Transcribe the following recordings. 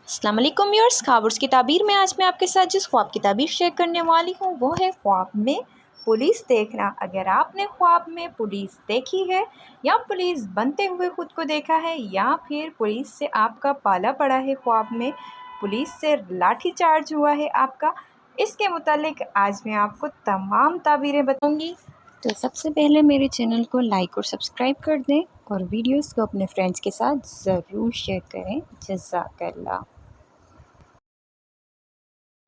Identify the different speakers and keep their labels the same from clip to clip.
Speaker 1: अस्सलाम वालेकुम व्यूअर्स, ख्वाबर्स की ताबीर में आज मैं आपके साथ जिस ख्वाब की ताबीर शेयर करने वाली हूँ वो है ख्वाब में पुलिस देखना। अगर आपने ख्वाब में पुलिस देखी है या पुलिस बनते हुए ख़ुद को देखा है या फिर पुलिस से आपका पाला पड़ा है, ख्वाब में पुलिस से लाठी चार्ज हुआ है आपका, इसके मुतालिक आज मैं आपको तमाम ताबीरें बताऊँगी। तो सबसे पहले मेरे चैनल को लाइक और सब्सक्राइब कर दें और वीडियोस को अपने फ्रेंड्स के साथ ज़रूर शेयर करें। जज़ाकल्लाह।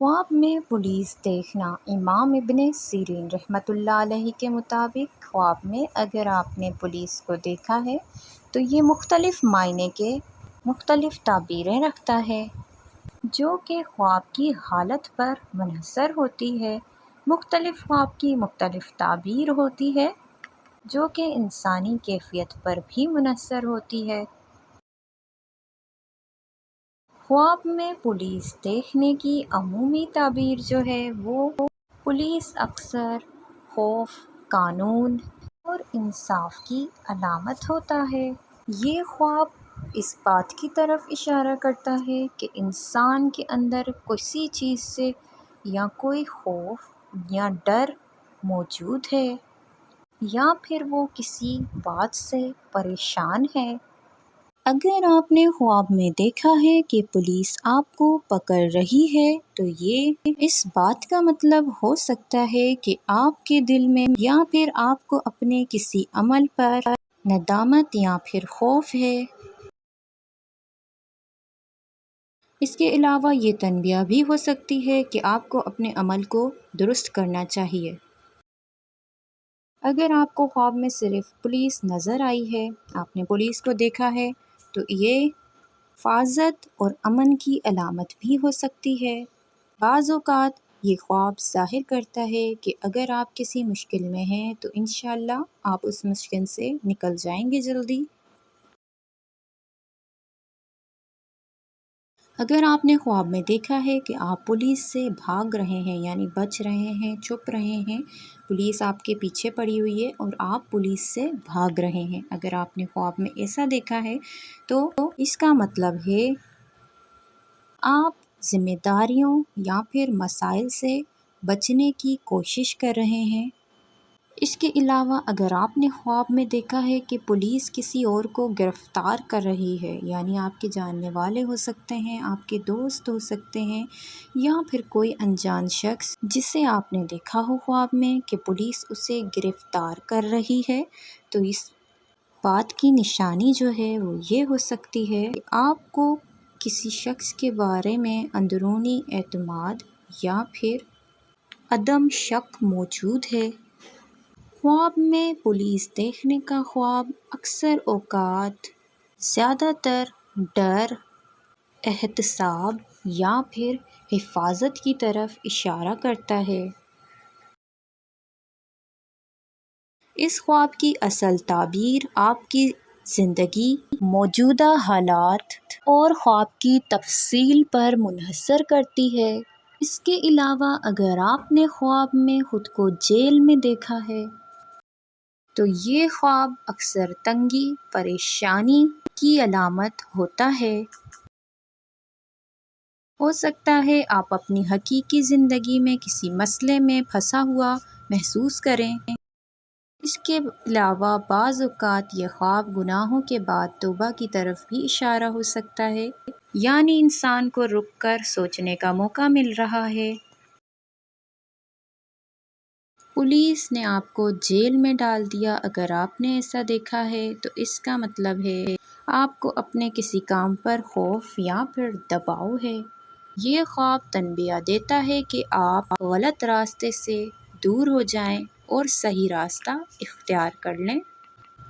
Speaker 1: ख्वाब में पुलिस देखना। इमाम इब्ने सीरीन रहमतुल्लाह अलैहि के मुताबिक ख्वाब में अगर आपने पुलिस को देखा है तो ये मुख्तलिफ़ मायने के मुख्तलिफ़ ताबीरें रखता है, जो कि ख्वाब की हालत पर मुनहसर होती है। मुख्तलिफ़ ख्वाब की मुख्तलिफ़ ताबीर होती है, जो कि इंसानी कैफ़ियत पर भी मुनहसर होती है। ख्वाब में पुलिस देखने की अमूमी ताबीर जो है वो पुलिस अक्सर खौफ, कानून और इंसाफ की अलामत होता है। ये ख्वाब इस बात की तरफ इशारा करता है कि इंसान के अंदर किसी चीज़ से या कोई खौफ या डर मौजूद है या फिर वो किसी बात से परेशान है। अगर आपने ख्वाब में देखा है कि पुलिस आपको पकड़ रही है तो ये इस बात का मतलब हो सकता है कि आपके दिल में या फिर आपको अपने किसी अमल पर नदामत या फिर खौफ है। इसके अलावा ये तनबिया भी हो सकती है कि आपको अपने अमल को दुरुस्त करना चाहिए। अगर आपको ख्वाब में सिर्फ पुलिस नज़र आई है, आपने पुलिस को देखा है, तो ये हिफाज़त और अमन की अलामत भी हो सकती है। बाज़ औक़ात ये ख्वाब ज़ाहिर करता है कि अगर आप किसी मुश्किल में हैं तो इंशाअल्लाह आप उस मुश्किल से निकल जाएंगे जल्दी। अगर आपने ख्वाब में देखा है कि आप पुलिस से भाग रहे हैं, यानी बच रहे हैं, छुप रहे हैं, पुलिस आपके पीछे पड़ी हुई है और आप पुलिस से भाग रहे हैं, अगर आपने ख्वाब में ऐसा देखा है तो इसका मतलब है आप ज़िम्मेदारियों या फिर मसाइल से बचने की कोशिश कर रहे हैं। इसके अलावा अगर आपने ख्वाब में देखा है कि पुलिस किसी और को गिरफ़्तार कर रही है, यानी आपके जानने वाले हो सकते हैं, आपके दोस्त हो सकते हैं या फिर कोई अनजान शख्स जिसे आपने देखा हो ख्वाब में कि पुलिस उसे गिरफ़्तार कर रही है, तो इस बात की निशानी जो है वो ये हो सकती है कि आपको किसी शख्स के बारे में अंदरूनी एतमाद या फिर अदम शक मौजूद है। ख्वाब में पुलिस देखने का ख्वाब अक्सर औक़ात ज़्यादातर डर, एहतसाब या फिर हिफाजत की तरफ इशारा करता है। इस ख्वाब की असल ताबीर आपकी ज़िंदगी, मौजूदा हालात और ख्वाब की तफसील पर मुनहसर करती है। इसके अलावा अगर आपने ख्वाब में ख़ुद को जेल में देखा है तो ये ख्वाब अक्सर तंगी, परेशानी की अलामत होता है। हो सकता है आप अपनी हकीकी ज़िंदगी में किसी मसले में फंसा हुआ महसूस करें। इसके अलावा बाज़ औक़ात ये ख्वाब गुनाहों के बाद तौबा की तरफ भी इशारा हो सकता है, यानी इंसान को रुक कर सोचने का मौका मिल रहा है। पुलिस ने आपको जेल में डाल दिया, अगर आपने ऐसा देखा है तो इसका मतलब है आपको अपने किसी काम पर खौफ या फिर दबाव है। ये ख्वाब तनबिया देता है कि आप गलत रास्ते से दूर हो जाएं और सही रास्ता इख्तियार कर लें।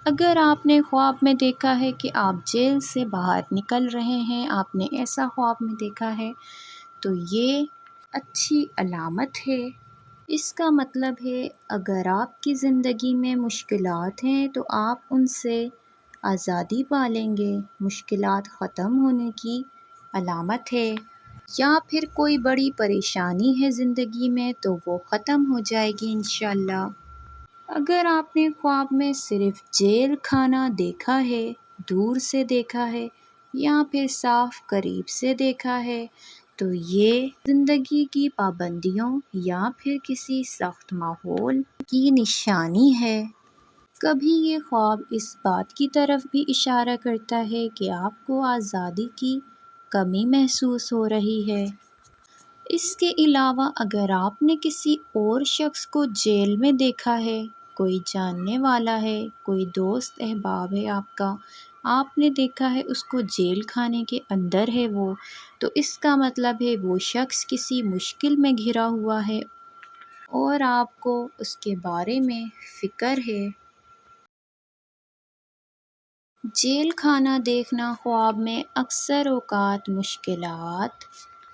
Speaker 1: अगर आपने ख्वाब में देखा है कि आप जेल से बाहर निकल रहे हैं, आपने ऐसा ख्वाब में देखा है, तो ये अच्छी अलामत है। इसका मतलब है अगर आपकी ज़िंदगी में मुश्किलात हैं तो आप उनसे आज़ादी पा लेंगे, मुश्किलात ख़त्म होने की अलामत है। या फिर कोई बड़ी परेशानी है ज़िंदगी में तो वो ख़त्म हो जाएगी इंशाअल्लाह। अगर आपने ख्वाब में सिर्फ़ जेल खाना देखा है, दूर से देखा है, یا پھر صاف قریب سے دیکھا ہے تو یہ زندگی کی پابندیوں یا پھر کسی سخت ماحول کی نشانی ہے۔ کبھی یہ خواب اس بات کی طرف بھی اشارہ کرتا ہے کہ آپ کو آزادی کی کمی محسوس ہو رہی ہے۔ اس کے علاوہ اگر آپ نے کسی اور شخص کو جیل میں دیکھا ہے، کوئی جاننے والا ہے، کوئی دوست احباب ہے آپ نے دیکھا ہے اس کو جیل خانے کے اندر ہے وہ، تو اس کا مطلب ہے وہ شخص کسی مشکل میں گھرا ہوا ہے اور آپ کو اس کے بارے میں فکر ہے۔ جیل خانہ دیکھنا خواب میں اکثر اوقات مشکلات،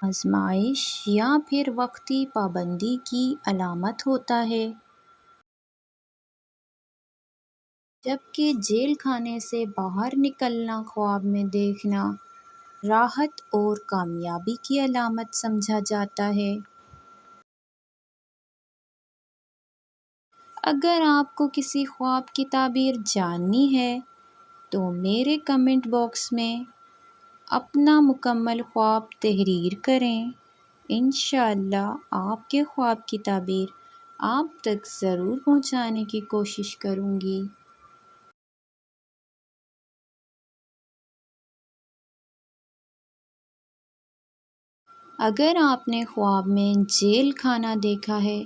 Speaker 1: آزمائش یا پھر وقتی پابندی کی علامت ہوتا ہے، جبکہ جیل خانے سے باہر نکلنا خواب میں دیکھنا راحت اور کامیابی کی علامت سمجھا جاتا ہے۔ اگر آپ کو کسی خواب کی تعبیر جاننی ہے تو میرے کمنٹ باکس میں اپنا مکمل خواب تحریر کریں۔ انشاءاللہ آپ کے خواب کی تعبیر آپ تک ضرور پہنچانے کی کوشش کروں گی۔ اگر آپ نے خواب میں جیل خانہ دیکھا ہے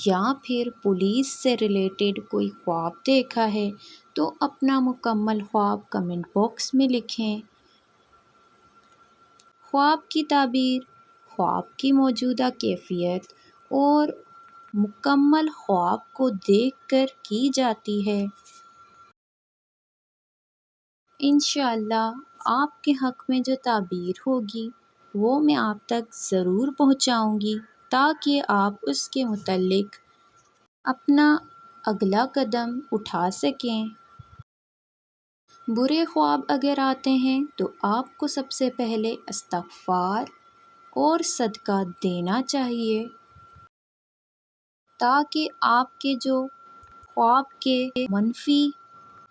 Speaker 1: یا پھر پولیس سے ریلیٹڈ کوئی خواب دیکھا ہے تو اپنا مکمل خواب کمنٹ باکس میں لکھیں۔ خواب کی تعبیر خواب کی موجودہ کیفیت اور مکمل خواب کو دیکھ کر کی جاتی ہے۔ انشاءاللہ آپ کے حق میں جو تعبیر ہوگی وہ میں آپ تک ضرور پہنچاؤں گی تاکہ آپ اس کے متعلق اپنا اگلا قدم اٹھا سکیں۔ برے خواب اگر آتے ہیں تو آپ کو سب سے پہلے استغفار اور صدقہ دینا چاہیے تاکہ آپ کے جو خواب کے منفی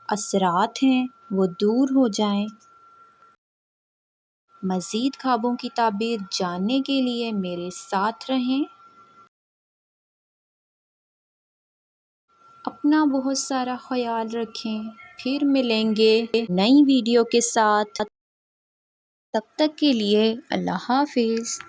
Speaker 1: اثرات ہیں وہ دور ہو جائیں۔ مزید خوابوں کی تعبیر جاننے کے لیے میرے ساتھ رہیں۔ اپنا بہت سارا خیال رکھیں۔ پھر ملیں گے نئی ویڈیو کے ساتھ۔ تب تک کے لیے اللہ حافظ۔